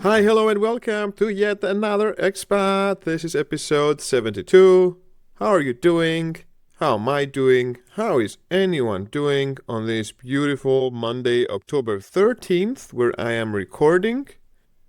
Hi, hello, and welcome to yet another expat. This is episode 72. How are you doing? How am I doing? How is anyone doing on this beautiful Monday, October 13th, where I am recording?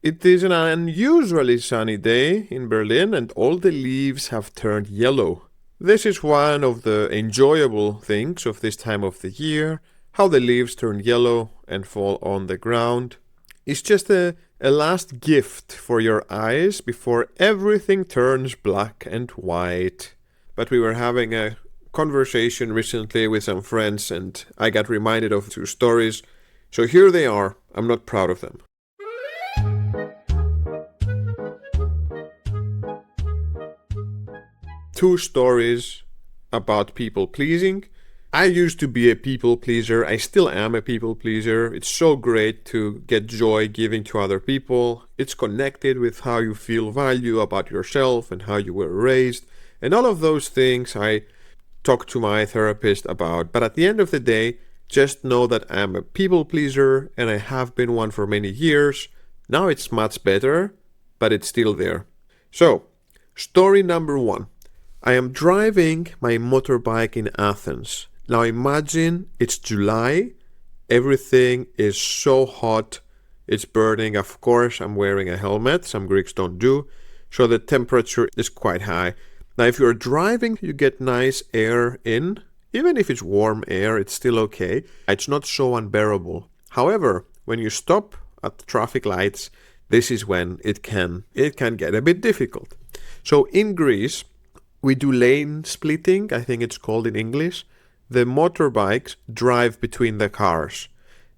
It is an unusually sunny day in Berlin, and all the leaves have turned yellow. This is one of the enjoyable things of this time of the year, how the leaves turn yellow and fall on the ground. It's just a last gift for your eyes before everything turns black and white. But we were having a conversation recently with some friends and I got reminded of two stories. So here they are. I'm not proud of them. Two stories about people pleasing. I used to be a people pleaser. I still am a people pleaser. It's so great to get joy giving to other people. It's connected with how you feel value about yourself and how you were raised. And all of those things I talk to my therapist about. But at the end of the day, just know that I'm a people pleaser and I have been one for many years. Now it's much better, but it's still there. So, story number one. I am driving my motorbike in Athens. Now imagine it's July, everything is so hot, it's burning. Of course, I'm wearing a helmet, some Greeks don't do, so the temperature is quite high. Now if you're driving, you get nice air in. Even if it's warm air, it's still okay. It's not so unbearable. However, when you stop at the traffic lights, this is when it can get a bit difficult. So in Greece, we do lane splitting, I think it's called in English. The motorbikes drive between the cars.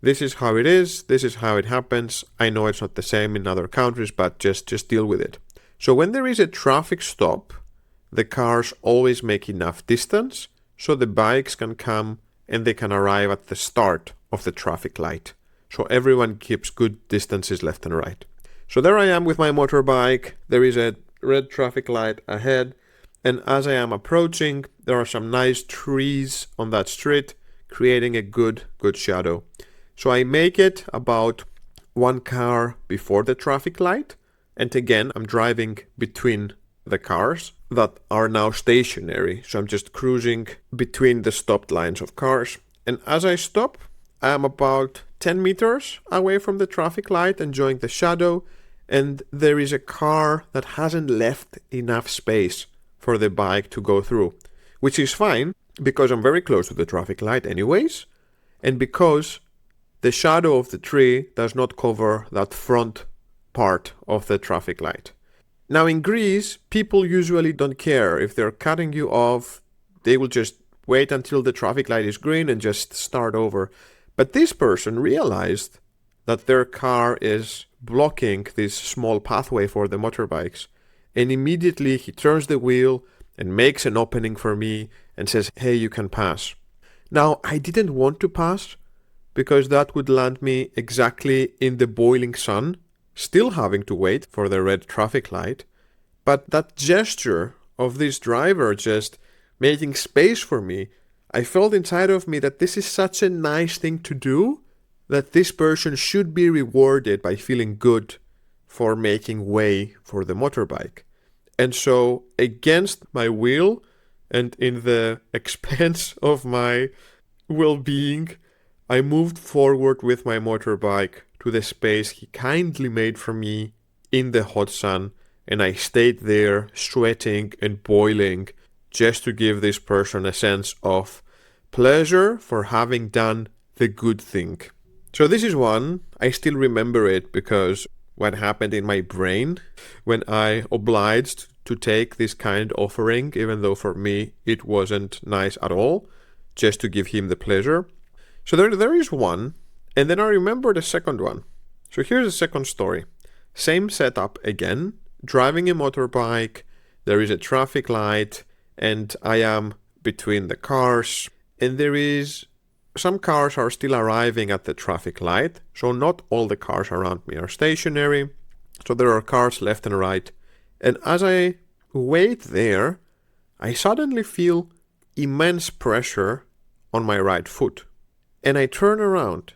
This is how it is. This is how it happens. I know it's not the same in other countries, but just deal with it. So when there is a traffic stop, the cars always make enough distance so the bikes can come and they can arrive at the start of the traffic light. So everyone keeps good distances left and right. So there I am with my motorbike. There is a red traffic light ahead. And as I am approaching, there are some nice trees on that street, creating a good shadow. So I make it about one car before the traffic light. And again, I'm driving between the cars that are now stationary. So I'm just cruising between the stopped lines of cars. And as I stop, I'm about 10 meters away from the traffic light, enjoying the shadow. And there is a car that hasn't left enough space for the bike to go through, which is fine because I'm very close to the traffic light anyways, and because the shadow of the tree does not cover that front part of the traffic light. Now in Greece, people usually don't care if they're cutting you off. They will just wait until the traffic light is green and just start over. But this person realized that their car is blocking this small pathway for the motorbikes. And immediately he turns the wheel and makes an opening for me and says, hey, you can pass. Now, I didn't want to pass because that would land me exactly in the boiling sun, still having to wait for the red traffic light. But that gesture of this driver just making space for me, I felt inside of me that this is such a nice thing to do, that this person should be rewarded by feeling good for making way for the motorbike. And so, against my will and in the expense of my well-being, I moved forward with my motorbike to the space he kindly made for me in the hot sun, and I stayed there sweating and boiling just to give this person a sense of pleasure for having done the good thing. So this is one, I still remember it because what happened in my brain when I obliged to take this kind offering, even though for me it wasn't nice at all, just to give him the pleasure. So there is one, and then I remember the second one. So here's the second story. Same setup again, driving a motorbike, there is a traffic light, and I am between the cars, and there is some cars are still arriving at the traffic light, so not all the cars around me are stationary. So there are cars left and right. And as I wait there, I suddenly feel immense pressure on my right foot. And I turn around,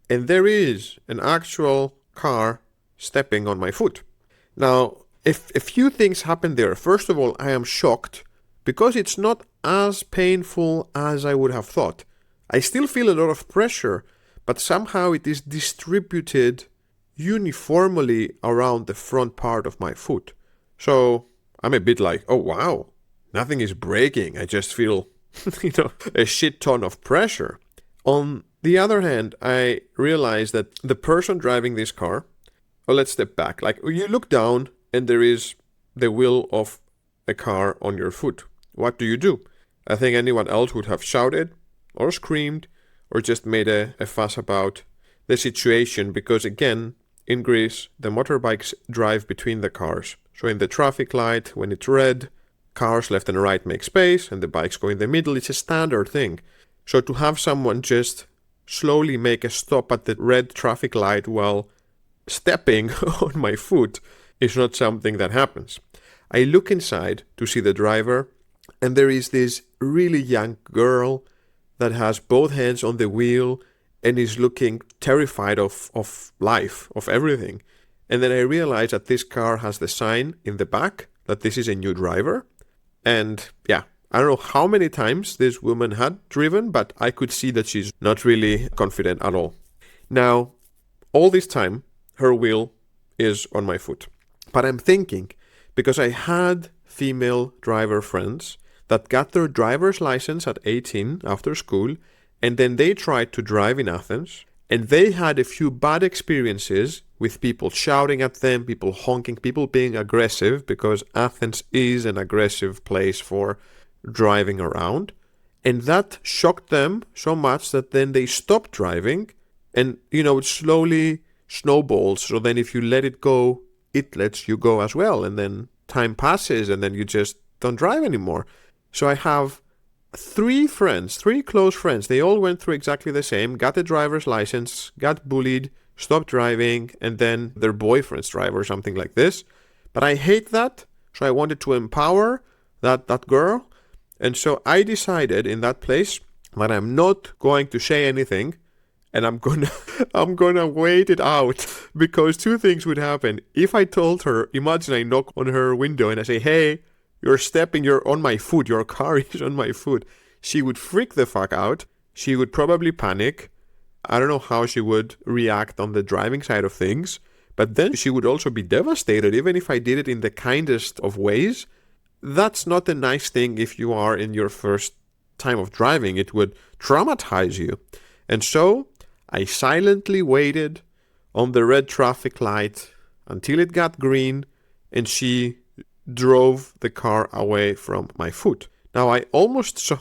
and there is an actual car stepping on my foot. Now, if a few things happen there. First of all, I am shocked because it's not as painful as I would have thought. I still feel a lot of pressure, but somehow it is distributed uniformly around the front part of my foot. So I'm a bit like, oh wow, nothing is breaking. I just feel, a shit ton of pressure. On the other hand, I realize that the person driving this car, well, let's step back. Like you look down and there is the wheel of a car on your foot. What do? I think anyone else would have shouted or screamed or just made a fuss about the situation because, again, in Greece, the motorbikes drive between the cars. So in the traffic light, when it's red, cars left and right make space and the bikes go in the middle. It's a standard thing. So to have someone just slowly make a stop at the red traffic light while stepping on my foot is not something that happens. I look inside to see the driver, and there is this really young girl that has both hands on the wheel and is looking terrified of life, of everything. And then I realize that this car has the sign in the back that this is a new driver. And yeah, I don't know how many times this woman had driven, but I could see that she's not really confident at all. Now, all this time, her wheel is on my foot. But I'm thinking, because I had female driver friends that got their driver's license at 18 after school, and then they tried to drive in Athens, and they had a few bad experiences with people shouting at them, people honking, people being aggressive, because Athens is an aggressive place for driving around. And that shocked them so much that then they stopped driving, and, it slowly snowballs. So then if you let it go, it lets you go as well. And then time passes, and then you just don't drive anymore. So I have three close friends. They all went through exactly the same, got a driver's license, got bullied, stopped driving, and then their boyfriend's drive or something like this. But I hate that, so I wanted to empower that girl. And so I decided in that place that I'm not going to say anything, and I'm gonna wait it out, because two things would happen. If I told her, imagine I knock on her window and I say, hey, you're on my foot, your car is on my foot. She would freak the fuck out. She would probably panic. I don't know how she would react on the driving side of things, but then she would also be devastated, even if I did it in the kindest of ways. That's not a nice thing if you are in your first time of driving. It would traumatize you. And so I silently waited on the red traffic light until it got green, and she drove the car away from my foot. Now I almost saw,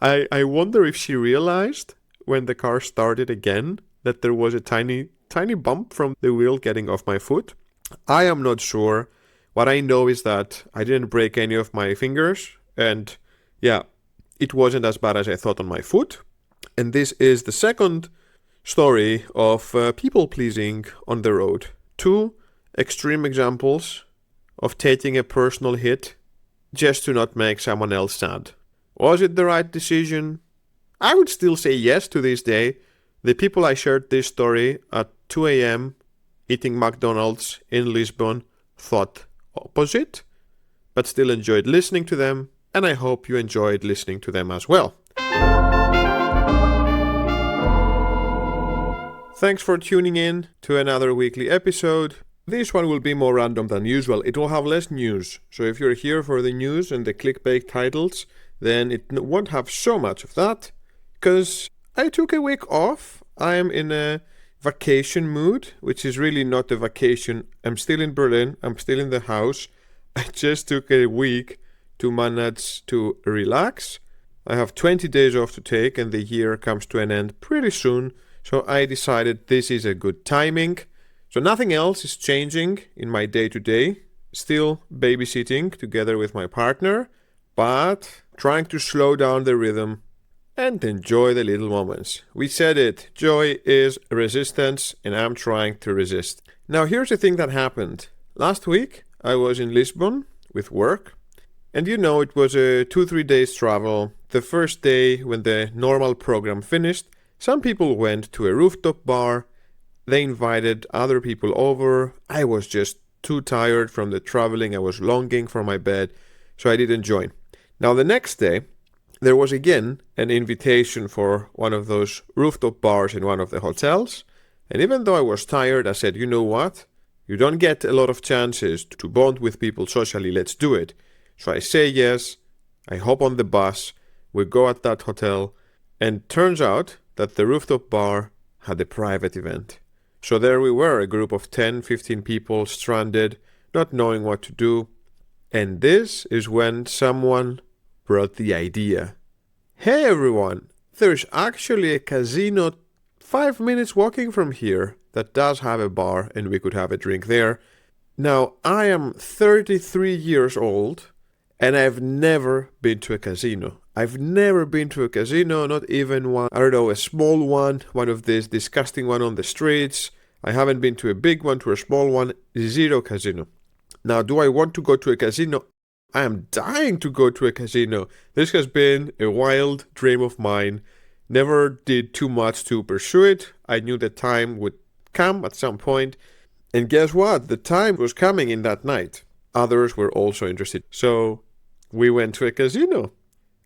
I wonder if she realized when the car started again that there was a tiny bump from the wheel getting off my foot. I am not sure. What I know is that I didn't break any of my fingers, and yeah, it wasn't as bad as I thought on my foot. And this is the second story of people pleasing on the road. Two extreme examples of taking a personal hit just to not make someone else sad. Was it the right decision? I would still say yes to this day. The people I shared this story at 2 a.m. eating McDonald's in Lisbon thought opposite, but still enjoyed listening to them, and I hope you enjoyed listening to them as well. Thanks for tuning in to another weekly episode. This one will be more random than usual. It will have less news. So if you're here for the news and the clickbait titles, then it won't have so much of that. Because I took a week off. I am in a vacation mood, which is really not a vacation. I'm still in Berlin. I'm still in the house. I just took a week to manage to relax. I have 20 days off to take, and the year comes to an end pretty soon. So I decided this is a good timing. So nothing else is changing in my day-to-day. Still babysitting together with my partner, but trying to slow down the rhythm and enjoy the little moments. We said it, joy is resistance, and I'm trying to resist. Now here's the thing that happened. Last week I was in Lisbon with work, and it was a 2-3 days travel. The first day when the normal program finished, some people went to a rooftop bar. They invited other people over. I was just too tired from the traveling. I was longing for my bed, so I didn't join. Now, the next day, there was again an invitation for one of those rooftop bars in one of the hotels. And even though I was tired, I said, you know what? You don't get a lot of chances to bond with people socially. Let's do it. So I say yes. I hop on the bus. We go at that hotel. And turns out that the rooftop bar had a private event. So there we were, a group of 10, 15 people stranded, not knowing what to do. And this is when someone brought the idea. Hey everyone, there's actually a casino 5 minutes walking from here that does have a bar and we could have a drink there. Now, I am 33 years old and I've never been to a casino. I've never been to a casino, not even one, I don't know, a small one of this disgusting one on the streets. I haven't been to a big one, to a small one, zero casino. Now, do I want to go to a casino? I am dying to go to a casino. This has been a wild dream of mine. Never did too much to pursue it. I knew the time would come at some point. And guess what? The time was coming in that night. Others were also interested. So we went to a casino.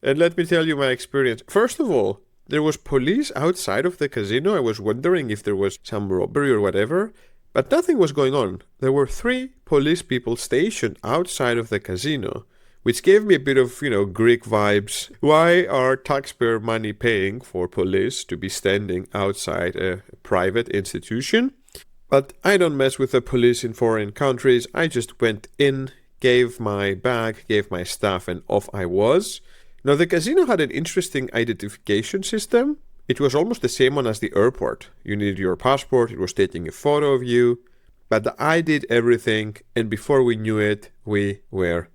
And let me tell you my experience. First of all, there was police outside of the casino. I was wondering if there was some robbery or whatever. But nothing was going on. There were 3 police people stationed outside of the casino, which gave me a bit of, Greek vibes. Why are taxpayer money paying for police to be standing outside a private institution? But I don't mess with the police in foreign countries. I just went in, gave my bag, gave my stuff, and off I was. Now, the casino had an interesting identification system. It was almost the same one as the airport. You needed your passport, it was taking a photo of you. But I did everything, and before we knew it, we were.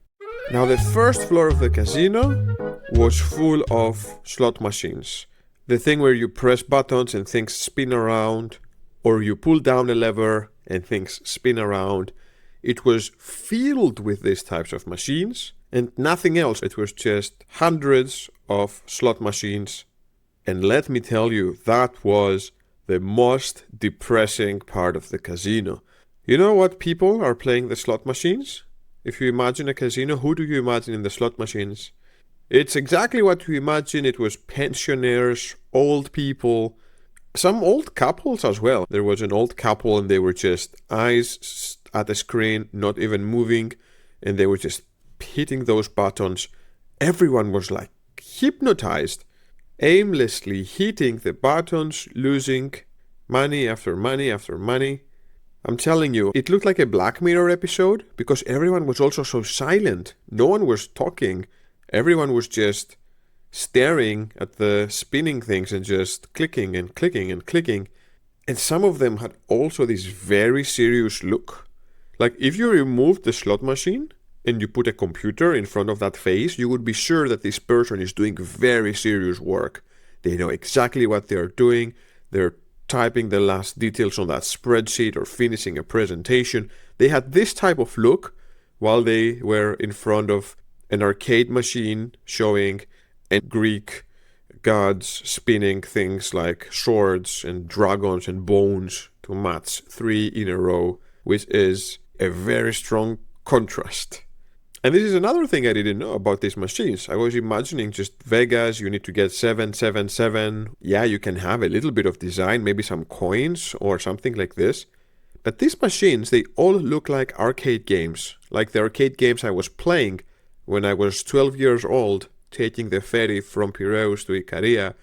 Now, the first floor of the casino was full of slot machines. The thing where you press buttons and things spin around, or you pull down a lever and things spin around. It was filled with these types of machines and nothing else. It was just hundreds of slot machines. And let me tell you, that was the most depressing part of the casino. You know what people are playing the slot machines? If you imagine a casino, who do you imagine in the slot machines? It's exactly what you imagine. It was pensioners, old people, some old couples as well. There was an old couple and they were just eyes at the screen, not even moving, and they were just hitting those buttons. Everyone was like hypnotized, aimlessly hitting the buttons, losing money after money after money. I'm telling you, it looked like a Black Mirror episode because everyone was also so silent. No one was talking. Everyone was just staring at the spinning things and just clicking and clicking and clicking. And some of them had also this very serious look. Like if you removed the slot machine and you put a computer in front of that face, you would be sure that this person is doing very serious work. They know exactly what they're doing. They're typing the last details on that spreadsheet or finishing a presentation. They had this type of look while they were in front of an arcade machine showing Greek gods spinning things like swords and dragons and bones to match 3 in a row, which is a very strong contrast. And this is another thing I didn't know about these machines. I was imagining just Vegas, you need to get 777. Yeah, you can have a little bit of design, maybe some coins or something like this. But these machines, they all look like arcade games, like the arcade games I was playing when I was 12 years old, taking the ferry from Piraeus to Ikaria.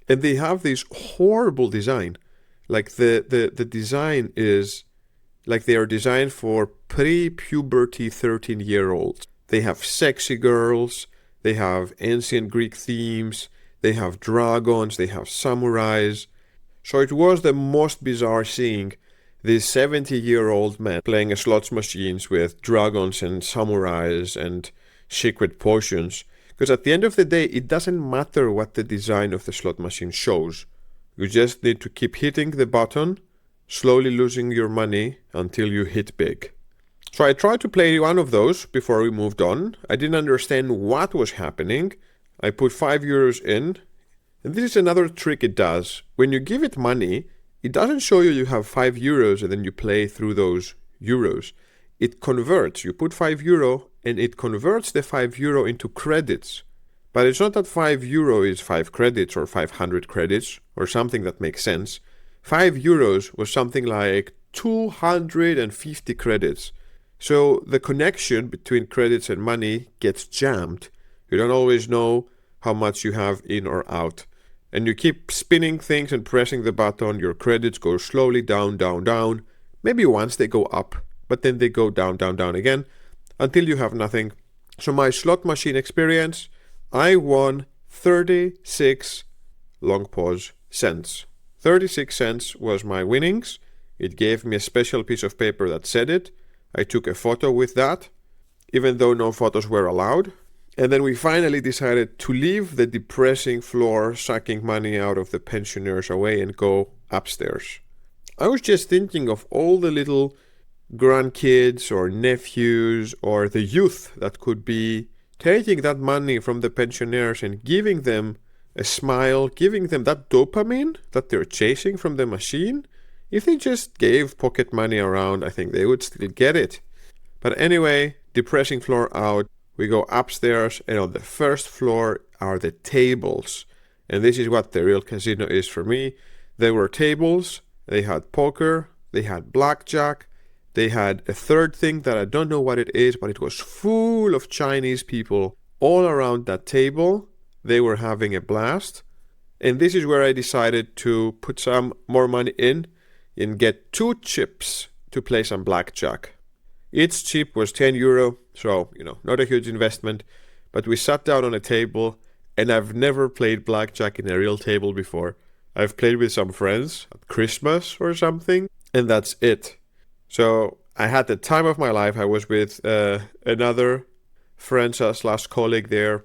And they have this horrible design. Like the design is like they are designed for pre-puberty 13-year-olds. They have sexy girls, they have ancient Greek themes, they have dragons, they have samurais. So it was the most bizarre seeing these 70-year-old men playing slots machines with dragons and samurais and secret potions. Because at the end of the day, it doesn't matter what the design of the slot machine shows. You just need to keep hitting the button, slowly losing your money until you hit big. So I tried to play one of those before we moved on. I didn't understand what was happening. I put €5 in. And this is another trick it does. When you give it money, it doesn't show you have €5 and then you play through those euros. It converts. You put €5 and it converts the €5 into credits. But it's not that €5 is 5 credits or 500 credits or something that makes sense. €5 was something like 250 credits. So the connection between credits and money gets jammed. You don't always know how much you have in or out. And you keep spinning things and pressing the button, your credits go slowly down, down, down. Maybe once they go up, but then they go down, down, down again, until you have nothing. So my slot machine experience, I won 36, long pause, cents. 36 cents was my winnings. It gave me a special piece of paper that said it. I took a photo with that, even though no photos were allowed. And then we finally decided to leave the depressing floor sucking money out of the pensioners away and go upstairs. I was just thinking of all the little grandkids or nephews or the youth that could be taking that money from the pensioners and giving them a smile, giving them that dopamine that they're chasing from the machine. If they just gave pocket money around, I think they would still get it. But anyway, depressing floor out. We go upstairs, and on the first floor are the tables. And this is what the real casino is for me. There were tables, they had poker, they had blackjack, they had a third thing that I don't know what it is, but it was full of Chinese people all around that table. They were having a blast. And this is where I decided to put some more money in and get 2 chips to play some blackjack. Each chip was €10, so, not a huge investment. But we sat down on a table, and I've never played blackjack in a real table before. I've played with some friends at Christmas or something, and that's it. So I had the time of my life. I was with another friend / colleague there.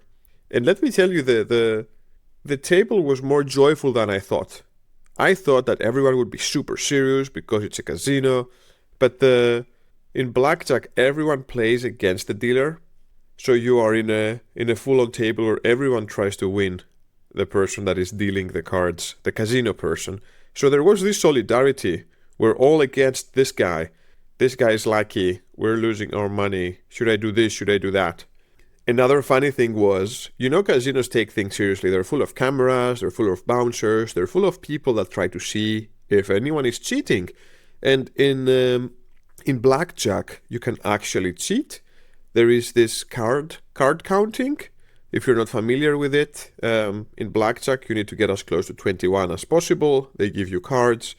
And let me tell you, the table was more joyful than I thought. I thought that everyone would be super serious because it's a casino, but in blackjack, everyone plays against the dealer. So you are in a full-on table where everyone tries to win the person that is dealing the cards, the casino person. So there was this solidarity. We're all against this guy. This guy is lucky. We're losing our money. Should I do this? Should I do that? Another funny thing was, casinos take things seriously. They're full of cameras. They're full of bouncers. They're full of people that try to see if anyone is cheating. And in blackjack, you can actually cheat. There is this card counting. If you're not familiar with it, in blackjack, you need to get as close to 21 as possible. They give you cards.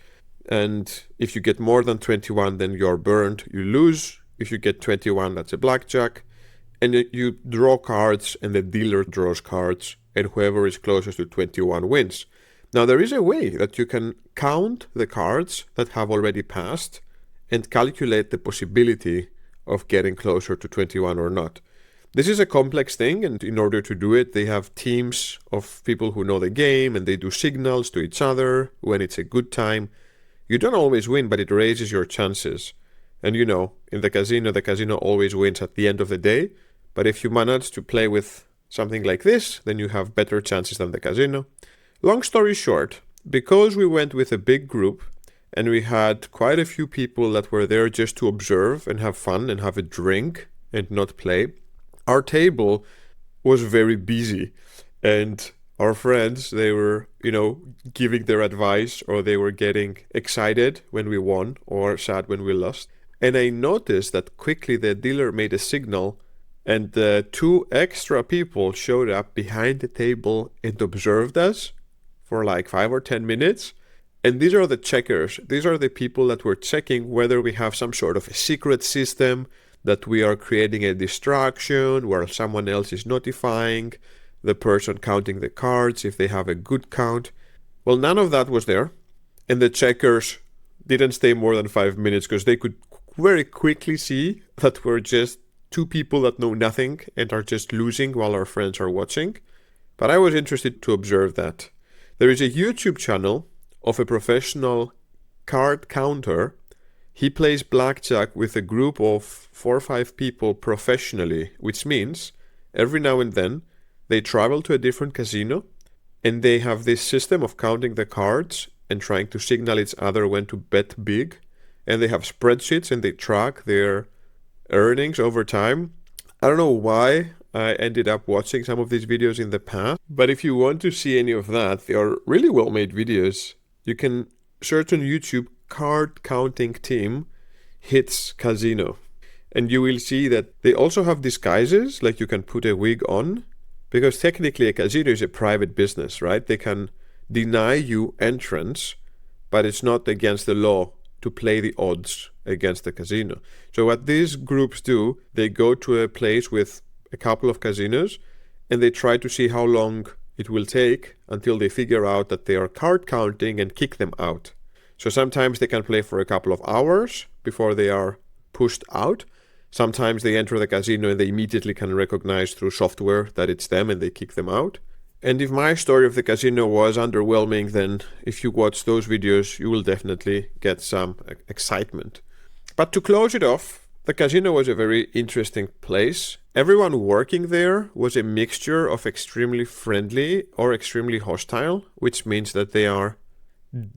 And if you get more than 21, then you're burned. You lose. If you get 21, that's a blackjack. And you draw cards, and the dealer draws cards. And whoever is closest to 21 wins. Now, there is a way that you can count the cards that have already passed and calculate the possibility of getting closer to 21 or not. This is a complex thing, and in order to do it, they have teams of people who know the game, and they do signals to each other when it's a good time. You don't always win, but it raises your chances. And in the casino always wins at the end of the day. But if you manage to play with something like this, then you have better chances than the casino. Long story short, because we went with a big group, and we had quite a few people that were there just to observe and have fun and have a drink and not play, our table was very busy. And our friends, they were, giving their advice, or they were getting excited when we won or sad when we lost. And I noticed that quickly the dealer made a signal, and 2 extra people showed up behind the table and observed us for like 5 or 10 minutes. And these are the checkers. These are the people that were checking whether we have some sort of a secret system, that we are creating a distraction where someone else is notifying the person counting the cards if they have a good count. Well, none of that was there. And the checkers didn't stay more than 5 minutes because they could very quickly see that we're just 2 people that know nothing and are just losing while our friends are watching. But I was interested to observe that. There is a YouTube channel of a professional card counter. He plays blackjack with a group of 4 or 5 people professionally, which means every now and then they travel to a different casino and they have this system of counting the cards, and trying to signal each other when to bet big. And they have spreadsheets and they track their earnings over time. I don't know why I ended up watching some of these videos in the past, but if you want to see any of that, they are really well made videos. You can search on YouTube card counting team hits casino, and you will see that they also have disguises, like you can put a wig on, because technically a casino is a private business, right? They can deny you entrance, but it's not against the law to play the odds against the casino. So what these groups do, they go to a place with a couple of casinos and they try to see how long it will take until they figure out that they are card counting and kick them out. So sometimes they can play for a couple of hours before they are pushed out. Sometimes they enter the casino and they immediately can recognize through software that it's them and they kick them out. And if my story of the casino was underwhelming, then if you watch those videos, you will definitely get some excitement. But to close it off, the casino was a very interesting place. Everyone working there was a mixture of extremely friendly or extremely hostile, which means that they are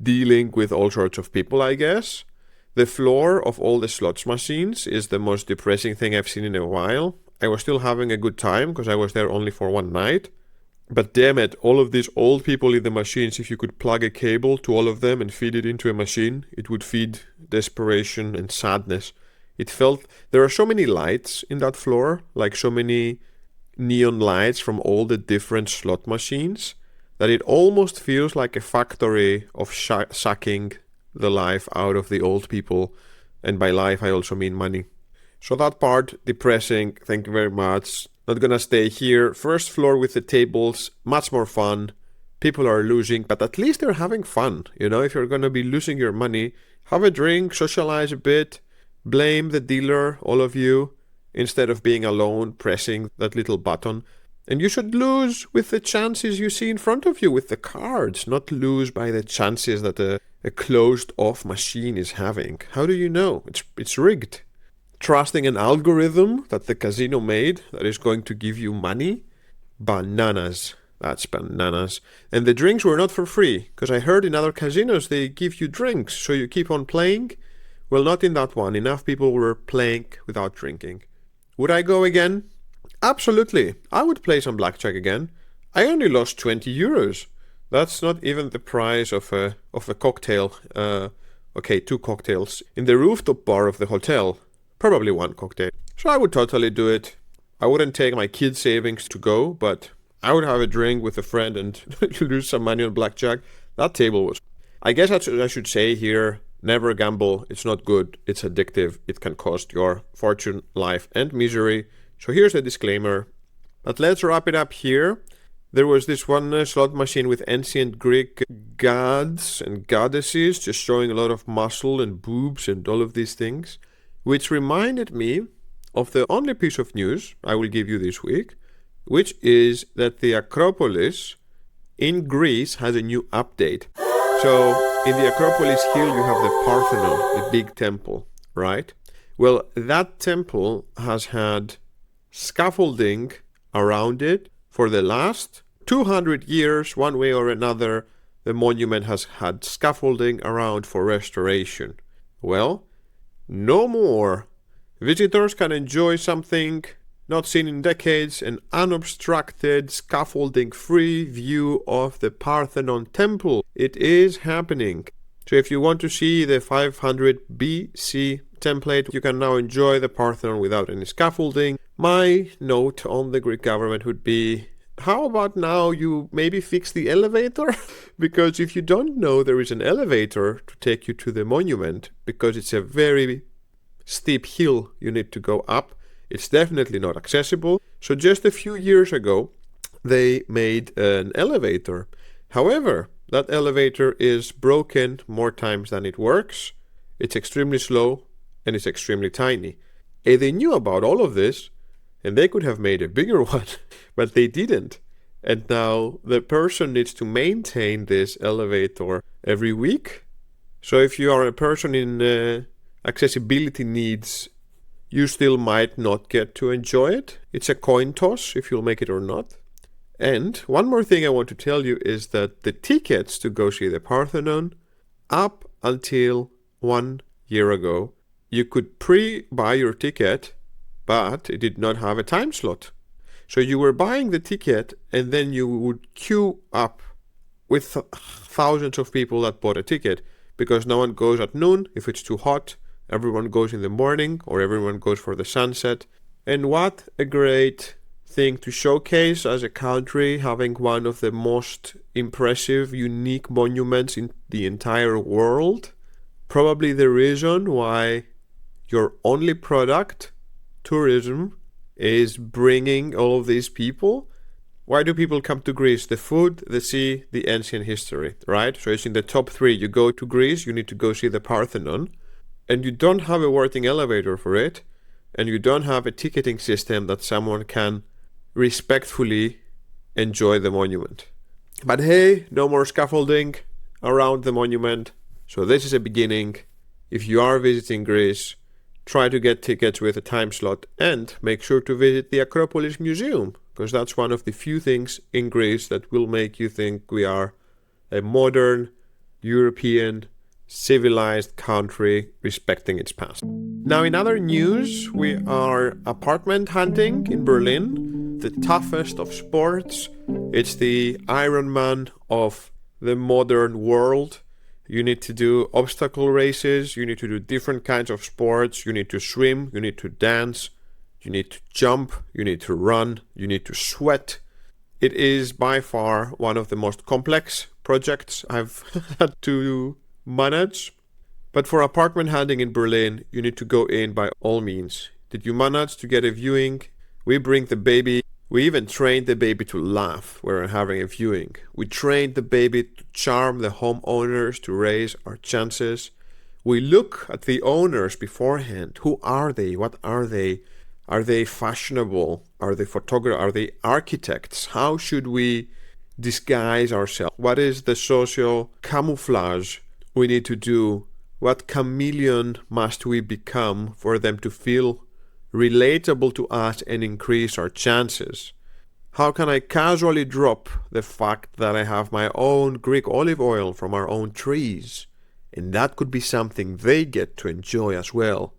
dealing with all sorts of people, I guess. The floor of all the slots machines is the most depressing thing I've seen in a while. I was still having a good time because I was there only for one night. But damn it, all of these old people in the machines, if you could plug a cable to all of them and feed it into a machine, it would feed desperation and sadness. It felt, there are so many lights in that floor, like so many neon lights from all the different slot machines, that it almost feels like a factory of sucking the life out of the old people. And by life, I also mean money. So that part, depressing, thank you very much. Not gonna stay here. First floor with the tables, much more fun. People are losing, but at least they're having fun. You know, if you're gonna be losing your money, have a drink, socialize a bit, blame the dealer, all of you, instead of being alone pressing that little button. And you should lose with the chances you see in front of you with the cards, not lose by the chances that a closed off machine is having. How do you know? It's rigged. Trusting an algorithm that the casino made that is going to give you money? Bananas. That's bananas. And the drinks were not for free, because I heard in other casinos they give you drinks, so you keep on playing. Well, not in that one. Enough people were playing without drinking. Would I go again? Absolutely. I would play some blackjack again. I only lost 20 euros. That's not even the price of a cocktail. Okay, 2 cocktails in the rooftop bar of the hotel. Probably 1 cocktail. So I would totally do it. I wouldn't take my kids' savings to go, but I would have a drink with a friend and lose some money on blackjack. That table was... I guess I should say here, never gamble. It's not good. It's addictive. It can cost your fortune, life, and misery. So here's the disclaimer. But let's wrap it up here. There was this one slot machine with ancient Greek gods and goddesses, just showing a lot of muscle and boobs and all of these things, which reminded me of the only piece of news I will give you this week, which is that the Acropolis in Greece has a new update. So in the Acropolis hill you have the Parthenon, the big temple, right? Well, that temple has had scaffolding around it for the last 200 years, one way or another. The monument has had scaffolding around for restoration. Well, no more. Visitors can enjoy something not seen in decades, an unobstructed, scaffolding-free view of the Parthenon temple. It is happening. So if you want to see the 500 BC template, you can now enjoy the Parthenon without any scaffolding. My note on the Greek government would be, how about now you maybe fix the elevator? Because if you don't know there is an elevator to take you to the monument, because it's a very steep hill you need to go up, it's definitely not accessible. So just a few years ago, they made an elevator. However, that elevator is broken more times than it works. It's extremely slow and it's extremely tiny. And they knew about all of this and they could have made a bigger one, but they didn't. And now the person needs to maintain this elevator every week. So if you are a person in accessibility needs, you still might not get to enjoy it. It's a coin toss if you'll make it or not. And one more thing I want to tell you is that the tickets to go see the Parthenon up until 1 year ago, you could pre-buy your ticket, but it did not have a time slot. So you were buying the ticket and then you would queue up with thousands of people that bought a ticket, because no one goes at noon if it's too hot. Everyone goes in the morning, or everyone goes for the sunset. And what a great thing to showcase as a country, having one of the most impressive, unique monuments in the entire world. Probably the reason why your only product, tourism, is bringing all of these people. Why do people come to Greece? The food, the sea, the ancient history, right? So it's in the top 3. You go to Greece, you need to go see the Parthenon, and you don't have a working elevator for it, and you don't have a ticketing system that someone can respectfully enjoy the monument. But hey, no more scaffolding around the monument. So this is a beginning. If you are visiting Greece, try to get tickets with a time slot, and make sure to visit the Acropolis Museum, because that's one of the few things in Greece that will make you think we are a modern, European, civilized country respecting its past. Now, in other news, we are apartment hunting in Berlin, the toughest of sports. It's the Ironman of the modern world. You need to do obstacle races, you need to do different kinds of sports, you need to swim, you need to dance, you need to jump, you need to run, you need to sweat. It is by far one of the most complex projects I've had to manage. But for apartment hunting in Berlin, you need to go in by all means. Did you manage to get a viewing? We bring the baby. We even trained the baby to laugh when we're having a viewing. We trained the baby to charm the homeowners to raise our chances. We look at the owners beforehand. Who are they? What are they? Are they fashionable? Are they photographers? Are they architects? How should we disguise ourselves? What is the social camouflage we need to do? What chameleon must we become for them to feel relatable to us and increase our chances? How can I casually drop the fact that I have my own Greek olive oil from our own trees? And that could be something they get to enjoy as well.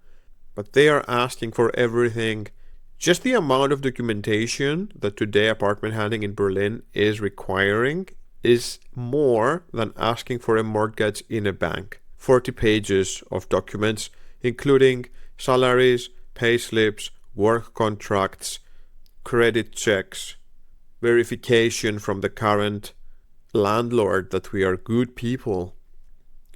But they are asking for everything. Just the amount of documentation that today apartment hunting in Berlin is requiring is more than asking for a mortgage in a bank. 40 pages of documents, including salaries, pay slips, work contracts, credit checks, verification from the current landlord that we are good people,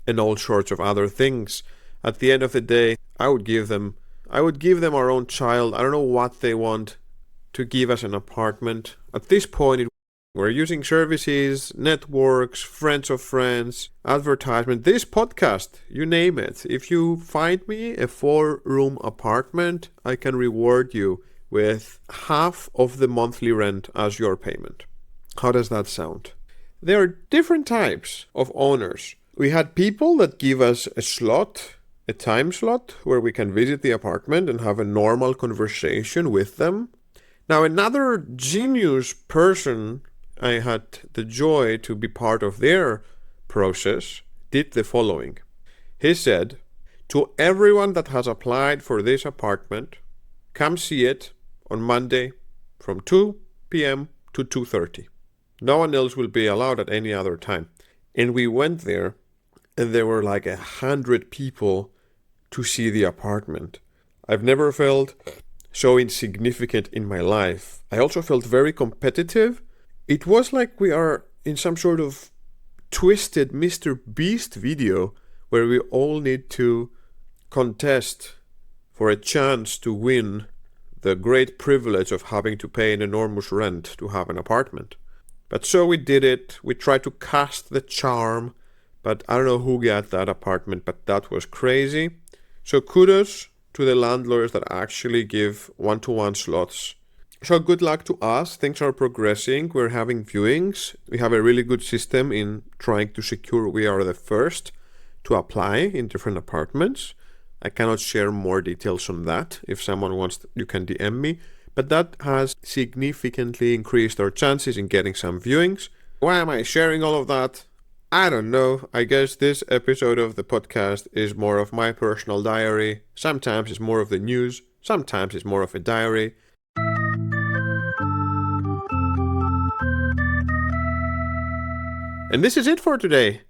and all sorts of other things. At the end of the day, I would give them our own child. I don't know what they want to give us an apartment. At this point, we're using services, networks, friends of friends, advertisement, this podcast, you name it. If you find me a 4-room apartment, I can reward you with half of the monthly rent as your payment. How does that sound? There are different types of owners. We had people that give us a slot, a time slot, where we can visit the apartment and have a normal conversation with them. Now, another genius person, I had the joy to be part of their process, did the following. He said, to everyone that has applied for this apartment, come see it on Monday from 2 p.m. to 2:30. No one else will be allowed at any other time. And we went there, and there were like 100 people to see the apartment. I've never felt so insignificant in my life. I also felt very competitive. It was like we are in some sort of twisted Mr. Beast video where we all need to contest for a chance to win the great privilege of having to pay an enormous rent to have an apartment. But so we did it. We tried to cast the charm, but I don't know who got that apartment, but that was crazy. So kudos to the landlords that actually give one-to-one slots. So good luck to us. Things are progressing. We're having viewings. We have a really good system in trying to secure we are the first to apply in different apartments. I cannot share more details on that. If someone wants, you can DM me. But that has significantly increased our chances in getting some viewings. Why am I sharing all of that? I don't know. I guess this episode of the podcast is more of my personal diary. Sometimes it's more of the news, sometimes it's more of a diary. And this is it for today.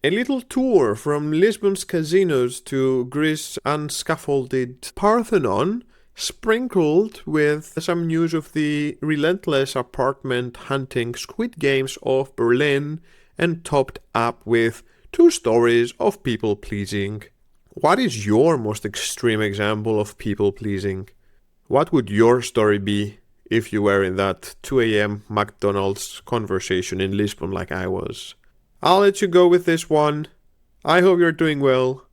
A little tour from Lisbon's casinos to Greece's unscaffolded Parthenon, sprinkled with some news of the relentless apartment hunting Squid Games of Berlin, and topped up with 2 stories of people pleasing. What is your most extreme example of people pleasing? What would your story be if you were in that 2 a.m. McDonald's conversation in Lisbon like I was? I'll let you go with this one. I hope you're doing well.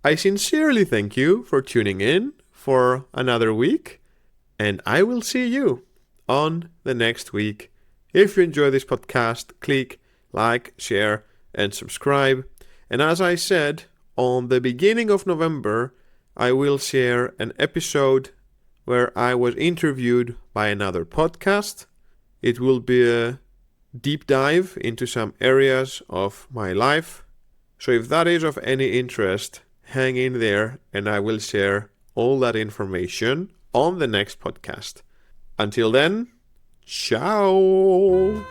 I sincerely thank you for tuning in for another week, and I will see you on the next week. If you enjoy this podcast, click like, share, and subscribe. And as I said, on the beginning of November, I will share an episode where I was interviewed by another podcast. It will be a deep dive into some areas of my life. So if that is of any interest, hang in there and I will share all that information on the next podcast. Until then, ciao!